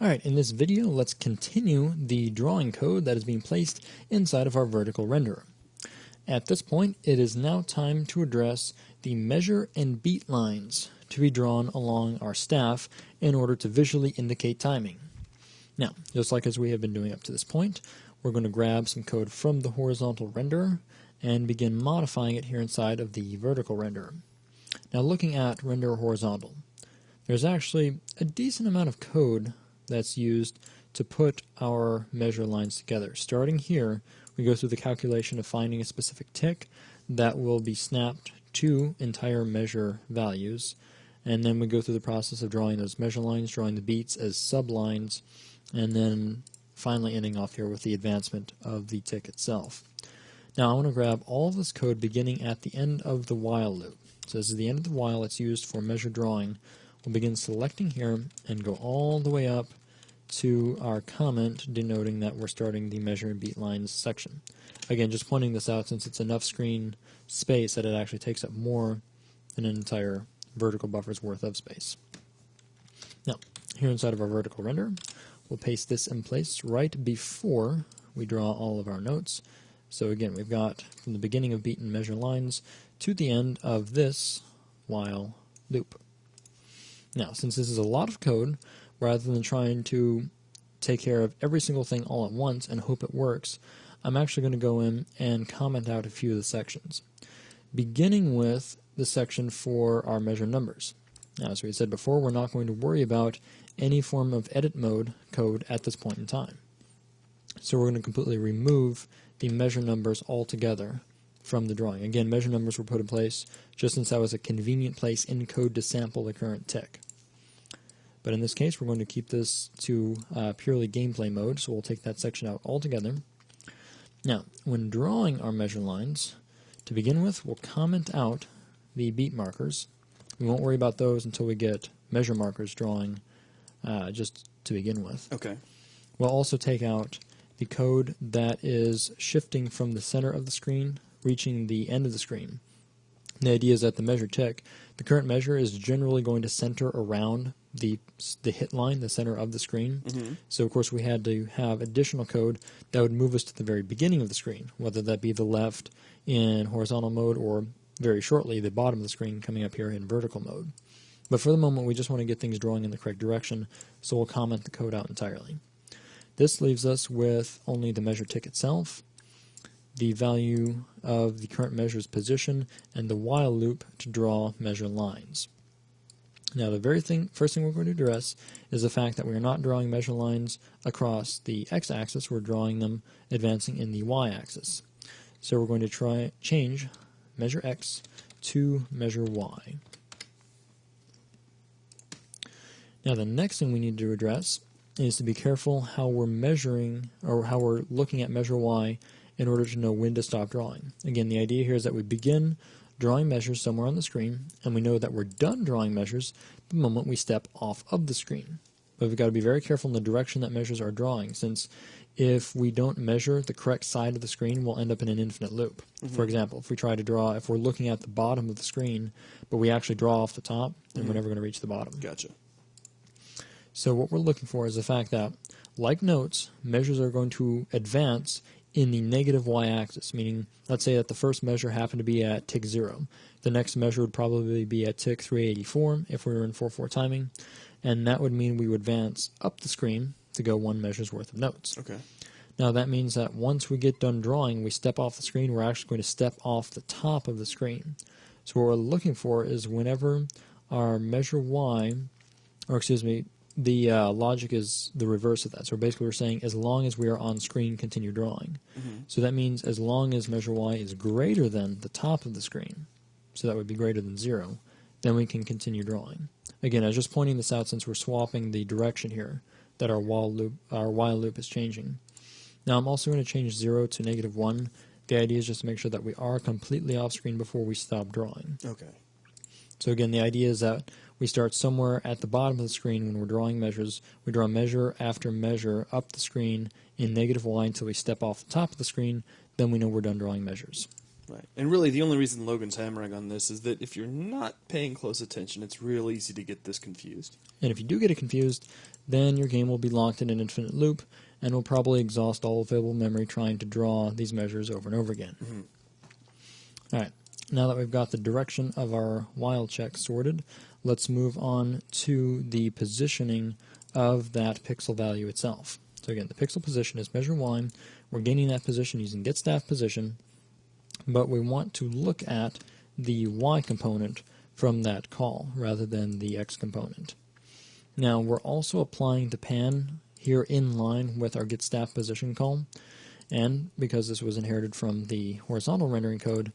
Alright, in this video, let's continue the drawing code that is being placed inside of our vertical renderer. At this point, it is now time to address the measure and beat lines to be drawn along our staff in order to visually indicate timing. Now, just like as we have been doing up to this point, we're going to grab some code from the horizontal renderer and begin modifying it here inside of the vertical renderer. Now, looking at render horizontal, there's actually a decent amount of code that's used to put our measure lines together. Starting here, we go through the calculation of finding a specific tick that will be snapped to entire measure values, and then we go through the process of drawing those measure lines, drawing the beats as sublines, and then finally ending off here with the advancement of the tick itself. Now I want to grab all of this code beginning at the end of the while loop. So this is the end of the while it's used for measure drawing. We'll begin selecting here and go all the way up to our comment denoting that we're starting the measure and beat lines section. Again, just pointing this out since it's enough screen space that it actually takes up more than an entire vertical buffer's worth of space. Now, here inside of our vertical render, we'll paste this in place right before we draw all of our notes. So again, we've got from the beginning of beat and measure lines to the end of this while loop. Now, since this is a lot of code, rather than trying to take care of every single thing all at once and hope it works, I'm actually going to go in and comment out a few of the sections, beginning with the section for our measure numbers. Now, as we said before, we're not going to worry about any form of edit mode code at this point in time. So we're going to completely remove the measure numbers altogether from the drawing. Again, measure numbers were put in place just since that was a convenient place in code to sample the current tick. But in this case, we're going to keep this to purely gameplay mode, so we'll take that section out altogether. Now, when drawing our measure lines, to begin with, we'll comment out the beat markers. We won't worry about those until we get measure markers drawing just to begin with. Okay. We'll also take out the code that is shifting from the center of the screen, reaching the end of the screen. The idea is that the measure tick, the current measure is generally going to center around the hit line, the center of the screen. Mm-hmm. So of course we had to have additional code that would move us to the very beginning of the screen, whether that be the left in horizontal mode or very shortly the bottom of the screen coming up here in vertical mode. But for the moment we just want to get things drawing in the correct direction, so we'll comment the code out entirely. This leaves us with only the measure tick itself, the value of the current measure's position, and the while loop to draw measure lines. Now the first thing we're going to address is the fact that we are not drawing measure lines across the x-axis, we're drawing them advancing in the y-axis. So we're going to change measure x to measure y. Now the next thing we need to address is to be careful how we're measuring, or how we're looking at measure y in order to know when to stop drawing. Again, the idea here is that we begin drawing measures somewhere on the screen, and we know that we're done drawing measures the moment we step off of the screen. But we've got to be very careful in the direction that measures are drawing, since if we don't measure the correct side of the screen, we'll end up in an infinite loop. Mm-hmm. For example, if we try to draw, if we're looking at the bottom of the screen, but we actually draw off the top, then we're never going to reach the bottom. Gotcha. So what we're looking for is the fact that, like notes, measures are going to advance in the negative y-axis, meaning let's say that the first measure happened to be at tick 0. The next measure would probably be at tick 384 if we were in 4/4 timing, and that would mean we would advance up the screen to go one measure's worth of notes. Okay. Now that means that once we get done drawing, we step off the screen, we're actually going to step off the top of the screen. So what we're looking for is whenever our measure y, or excuse me, the logic is the reverse of that. So basically we're saying as long as we are on screen, continue drawing. Mm-hmm. So that means as long as measure y is greater than the top of the screen, so that would be greater than 0, then we can continue drawing. Again, I was just pointing this out since we're swapping the direction here that our while loop is changing. Now I'm also going to change 0 to -1. The idea is just to make sure that we are completely off screen before we stop drawing. Okay. So again, the idea is that we start somewhere at the bottom of the screen when we're drawing measures. We draw measure after measure up the screen in -y until we step off the top of the screen. Then we know we're done drawing measures. Right. And really, the only reason Logan's hammering on this is that if you're not paying close attention, it's real easy to get this confused. And if you do get it confused, then your game will be locked in an infinite loop and will probably exhaust all available memory trying to draw these measures over and over again. Alright, now that we've got the direction of our while check sorted, let's move on to the positioning of that pixel value itself. So again, the pixel position is measure y. We're gaining that position using getStaffPosition, but we want to look at the y component from that call rather than the x component. Now we're also applying the pan here in line with our getStaffPosition call, and because this was inherited from the horizontal rendering code,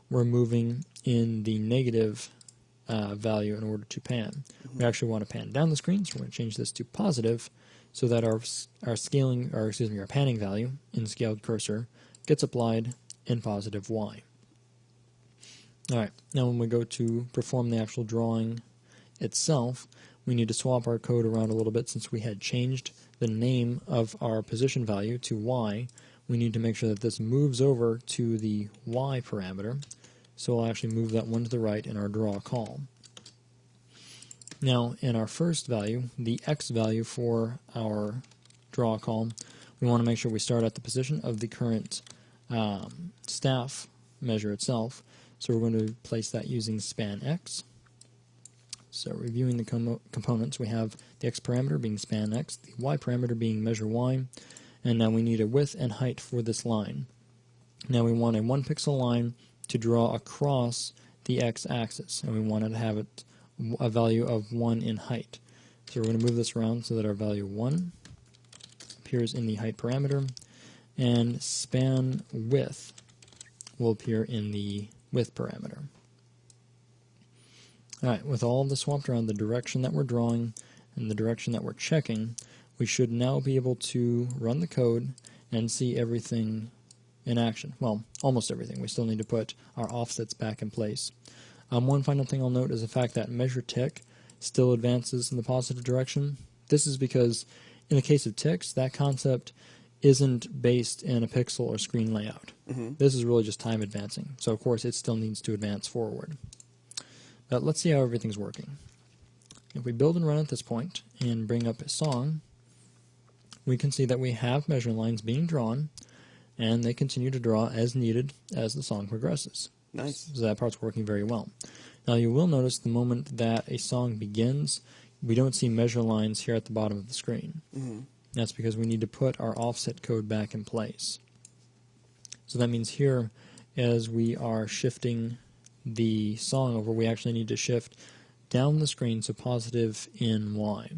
we're moving in the negative value in order to pan. We actually want to pan down the screen, so we're going to change this to positive so that our panning value in scaled cursor gets applied in positive y. Alright, now when we go to perform the actual drawing itself, we need to swap our code around a little bit. Since we had changed the name of our position value to y, we need to make sure that this moves over to the y parameter, so we'll actually move that one to the right in our draw call. Now in our first value, the x value for our draw call, we want to make sure we start at the position of the current staff measure itself. So we're going to place that using span x. So reviewing the components, we have the x parameter being span x, the y parameter being measure y, and now we need a width and height for this line. Now we want a 1 pixel line to draw across the x-axis, and we want to have it a value of 1 in height. So we're going to move this around so that our value 1 appears in the height parameter, and span width will appear in the width parameter. Alright, with all of this swapped around, the direction that we're drawing and the direction that we're checking, we should now be able to run the code and see everything in action. Well, almost everything. We still need to put our offsets back in place. One final thing I'll note is the fact that measure tick still advances in the positive direction. This is because in the case of ticks, that concept isn't based in a pixel or screen layout. This is really just time advancing. So of course it still needs to advance forward. But let's see how everything's working. If we build and run at this point and bring up a song, we can see that we have measure lines being drawn, and they continue to draw as needed as the song progresses. Nice. So that part's working very well. Now you will notice the moment that a song begins, we don't see measure lines here at the bottom of the screen. That's because we need to put our offset code back in place. So that means here, as we are shifting the song over, we actually need to shift down the screen, so positive in y.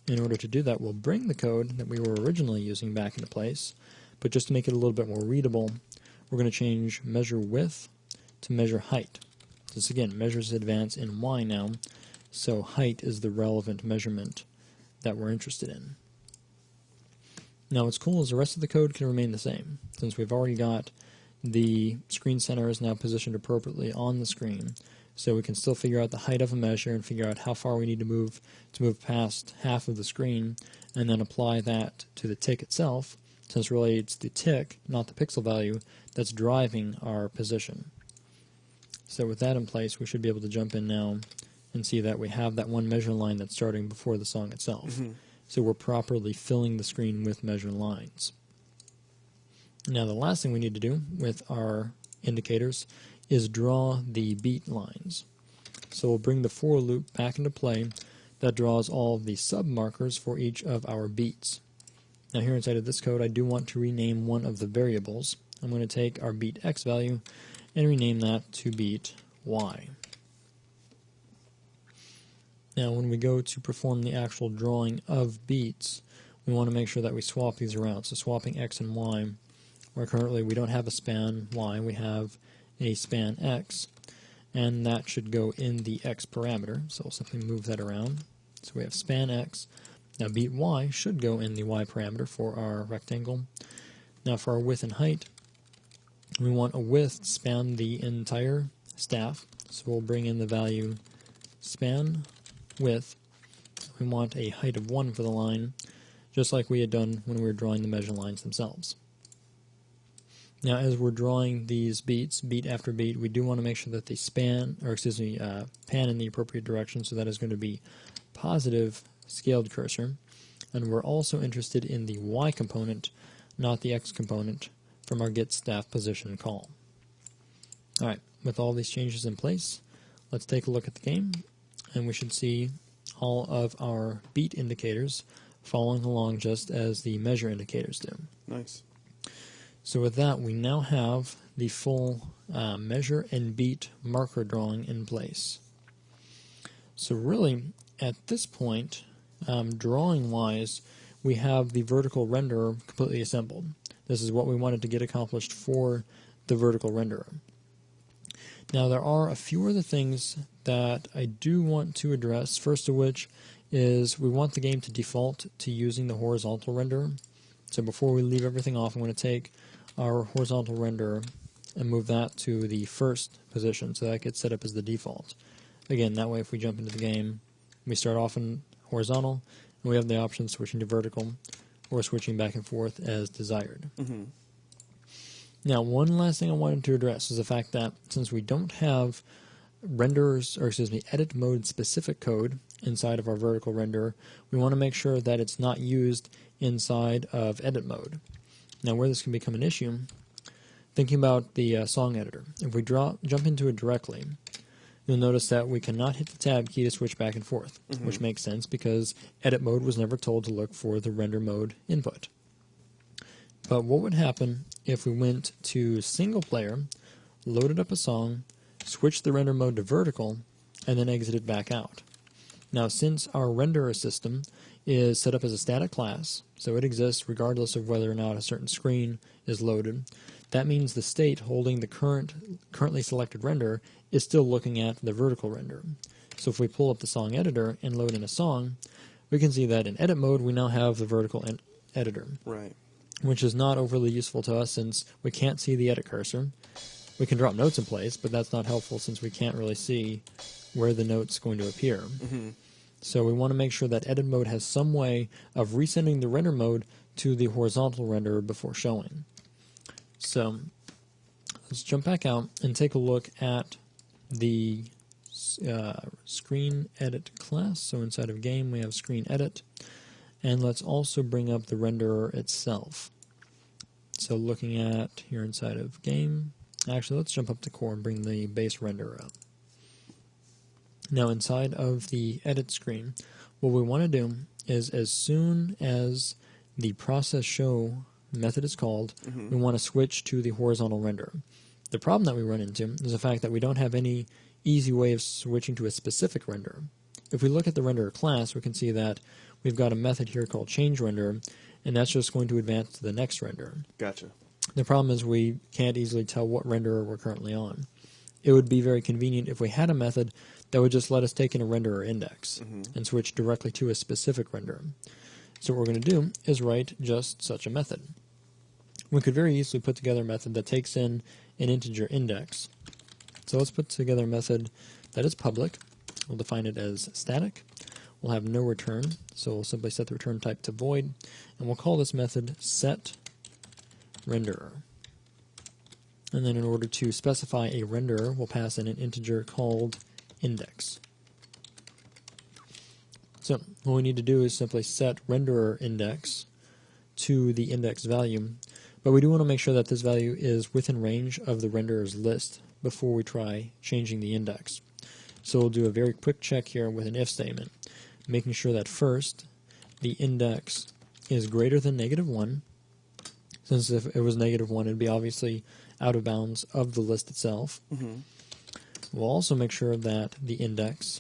In order to do that, we'll bring the code that we were originally using back into place, but just to make it a little bit more readable, we're going to change measure width to measure height. This again, measures advance in y now, so height is the relevant measurement that we're interested in. Now what's cool is the rest of the code can remain the same. Since we've already got the screen center is now positioned appropriately on the screen, so we can still figure out the height of a measure and figure out how far we need to move past half of the screen, and then apply that to the tick itself, since really it's the tick, not the pixel value, that's driving our position. So with that in place, we should be able to jump in now and see that we have that one measure line that's starting before the song itself. So we're properly filling the screen with measure lines. Now the last thing we need to do with our indicators is draw the beat lines. So we'll bring the for loop back into play that draws all of the sub-markers for each of our beats. Now here inside of this code, I do want to rename one of the variables. I'm going to take our beat x value and rename that to beat y. Now when we go to perform the actual drawing of beats, we want to make sure that we swap these around. So swapping x and y, where currently we don't have a span y, we have a span x, and that should go in the x parameter. So we'll simply move that around. So we have span x. Now beat y should go in the y parameter for our rectangle. Now for our width and height, we want a width to span the entire staff. So we'll bring in the value span width. We want a height of 1 for the line, just like we had done when we were drawing the measure lines themselves. Now as we're drawing these beats, beat after beat, we do want to make sure that they pan in the appropriate direction, so that is going to be positive scaled cursor. and we're also interested in the Y component, not the X component, from our get staff position call. Alright, with all these changes in place, let's take a look at the game, and we should see all of our beat indicators following along just as the measure indicators do. Nice. So with that, we now have the full measure and beat marker drawing in place. So really, at this point, drawing-wise, we have the vertical renderer completely assembled. This is what we wanted to get accomplished for the vertical renderer. Now there are a few other things that I do want to address, first of which is we want the game to default to using the horizontal renderer. So before we leave everything off, I'm going to take our horizontal renderer and move that to the first position, so that gets set up as the default. Again, that way if we jump into the game, we start off in horizontal, and we have the option of switching to vertical, or switching back and forth as desired. Mm-hmm. Now, one last thing I wanted to address is the fact that since we don't have edit mode specific code inside of our vertical renderer, we want to make sure that it's not used inside of edit mode. Now, where this can become an issue, thinking about the song editor, if we jump into it directly, you'll notice that we cannot hit the tab key to switch back and forth, which makes sense because edit mode was never told to look for the render mode input. But what would happen if we went to single player, loaded up a song, switched the render mode to vertical, and then exited back out? Now, since our renderer system is set up as a static class, so it exists regardless of whether or not a certain screen is loaded, that means the state holding the currently selected render is still looking at the vertical render. So if we pull up the song editor and load in a song, we can see that in edit mode we now have the vertical editor. Right. Which is not overly useful to us since we can't see the edit cursor. We can drop notes in place, but that's not helpful since we can't really see where the note's going to appear. Mm-hmm. So we want to make sure that edit mode has some way of resending the render mode to the horizontal renderer before showing. So let's jump back out and take a look at the screen edit class. So inside of game we have screen edit, and let's also bring up the renderer itself. So looking at here inside of game, actually let's jump up to core and bring the base renderer up. Now inside of the edit screen, what we want to do is as soon as the process show method is called, we want to switch to the horizontal renderer. The problem that we run into is the fact that we don't have any easy way of switching to a specific renderer. If we look at the renderer class, we can see that we've got a method here called change renderer, and that's just going to advance to the next renderer. Gotcha. The problem is we can't easily tell what renderer we're currently on. It would be very convenient if we had a method that would just let us take in a renderer index and switch directly to a specific renderer. So what we're going to do is write just such a method. We could very easily put together a method that takes in an integer index. So let's put together a method that is public. We'll define it as static. We'll have no return, so we'll simply set the return type to void, and we'll call this method setRenderer. And then in order to specify a renderer, we'll pass in an integer called index. So what we need to do is simply set renderer index to the index value, but we do want to make sure that this value is within range of the renderer's list before we try changing the index. So we'll do a very quick check here with an if statement, making sure that first the index is greater than -1, since if it was -1 it'd be obviously out of bounds of the list itself. We'll also make sure that the index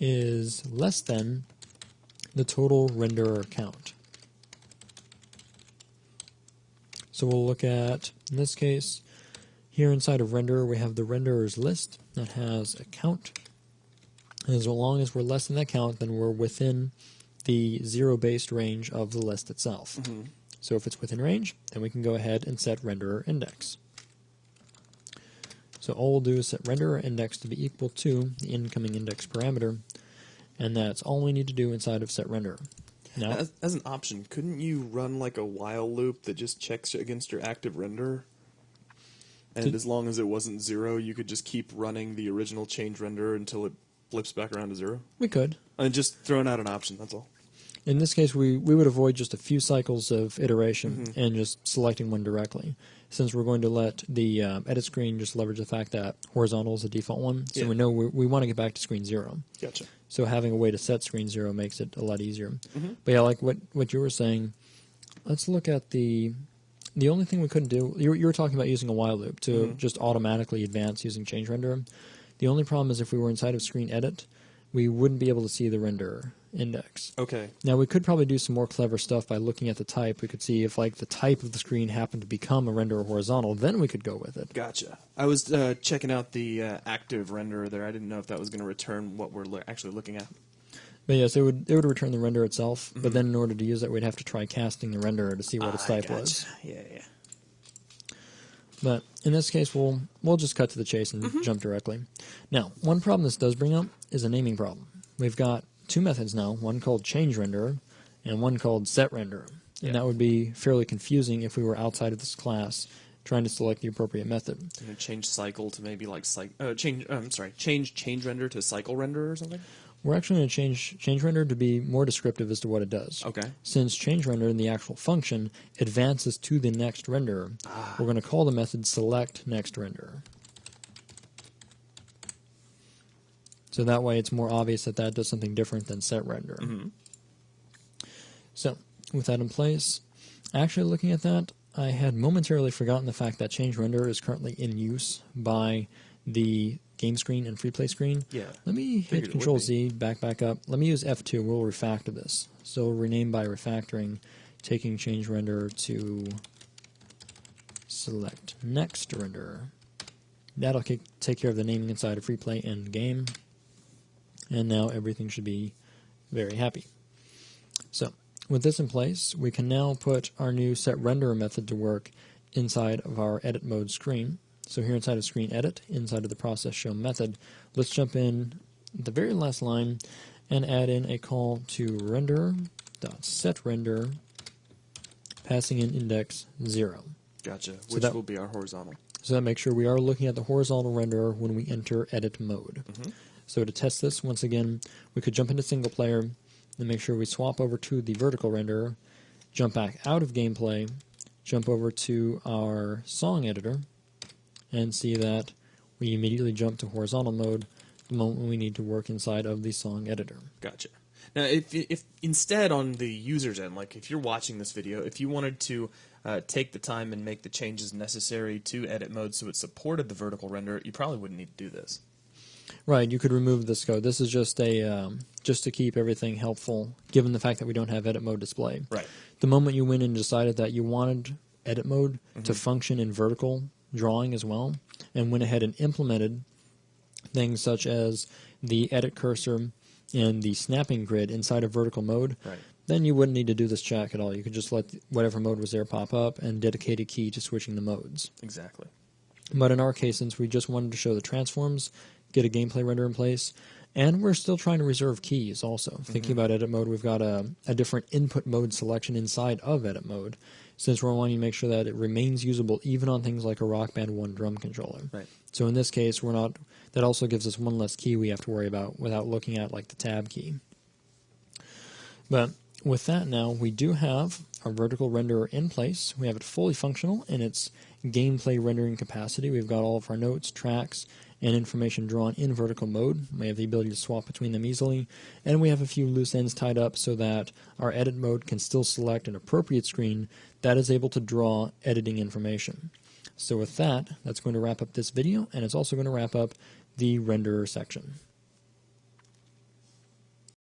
is less than the total renderer count. So we'll look at, in this case, here inside of renderer we have the renderer's list that has a count. And as long as we're less than that count, then we're within the zero-based range of the list itself. So if it's within range, then we can go ahead and set renderer index. So all we'll do is set renderer index to be equal to the incoming index parameter, and that's all we need to do inside of setRenderer. Now, as an option, couldn't you run like a while loop that just checks against your active renderer? And as long as it wasn't 0, you could just keep running the original change renderer until it flips back around to 0? We could. And just throwing out an option, that's all. In this case, we would avoid just a few cycles of iteration and just selecting one directly, since we're going to let the edit screen just leverage the fact that horizontal is the default one, so we know we want to get back to screen 0. Gotcha. So having a way to set screen 0 makes it a lot easier. But yeah, like what you were saying, let's look at the only thing we couldn't do, you were talking about using a while loop to just automatically advance using change render. The only problem is if we were inside of screen edit, we wouldn't be able to see the render index. Okay. Now we could probably do some more clever stuff by looking at the type. We could see if like the type of the screen happened to become a render or horizontal, then we could go with it. Gotcha. I was checking out the active renderer there. I didn't know if that was going to return what we're actually looking at. But yes, it would return the render itself, but then in order to use it, we'd have to try casting the renderer to see what its type was. Yeah. But in this case, we'll just cut to the chase and jump directly. Now, one problem this does bring up is a naming problem. We've got two methods now, one called change renderer and one called set renderer. And that would be fairly confusing if we were outside of this class trying to select the appropriate method. Change cycle to maybe like change render to cycle render or something? We're actually going to change render to be more descriptive as to what it does. Okay. Since change render in the actual function advances to the next renderer, we're going to call the method select next renderer. So that way it's more obvious that that does something different than set render. So with that in place, actually looking at that, I had momentarily forgotten the fact that change render is currently in use by the game screen and free play screen. Yeah. Let me hit Control Z, back up. Let me use F2. We'll refactor this. So we'll rename by refactoring, taking change render to select next renderer. That'll take care of the naming inside of free play and game. And now everything should be very happy. So with this in place, we can now put our new set renderer method to work inside of our edit mode screen. So here inside of screen edit, inside of the process show method, let's jump in the very last line and add in a call to render.setRender, passing in index 0. Gotcha. Which will be our horizontal. So that makes sure we are looking at the horizontal renderer when we enter edit mode. So to test this, once again, we could jump into single player and make sure we swap over to the vertical renderer, jump back out of gameplay, jump over to our song editor, and see that we immediately jump to horizontal mode the moment we need to work inside of the song editor. Gotcha. Now, if instead on the user's end, like if you're watching this video, if you wanted to take the time and make the changes necessary to edit mode so it supported the vertical render, you probably wouldn't need to do this. Right, you could remove this code. This is just just to keep everything helpful, given the fact that we don't have edit mode display. Right. The moment you went and decided that you wanted edit mode to function in vertical drawing as well, and went ahead and implemented things such as the edit cursor and the snapping grid inside of vertical mode, then you wouldn't need to do this check at all. You could just let whatever mode was there pop up and dedicate a key to switching the modes. Exactly. But in our case, since we just wanted to show the transforms, get a gameplay render in place, and we're still trying to reserve keys also. Thinking about edit mode, we've got a different input mode selection inside of edit mode, since we're wanting to make sure that it remains usable even on things like a Rock Band 1 drum controller. Right. So in this case, that also gives us one less key we have to worry about without looking at like the tab key. But with that now, we do have our vertical renderer in place. We have it fully functional in its gameplay rendering capacity. We've got all of our notes, tracks, and information drawn in vertical mode. We have the ability to swap between them easily, and we have a few loose ends tied up so that our edit mode can still select an appropriate screen that is able to draw editing information. So with that, that's going to wrap up this video, and it's also going to wrap up the renderer section.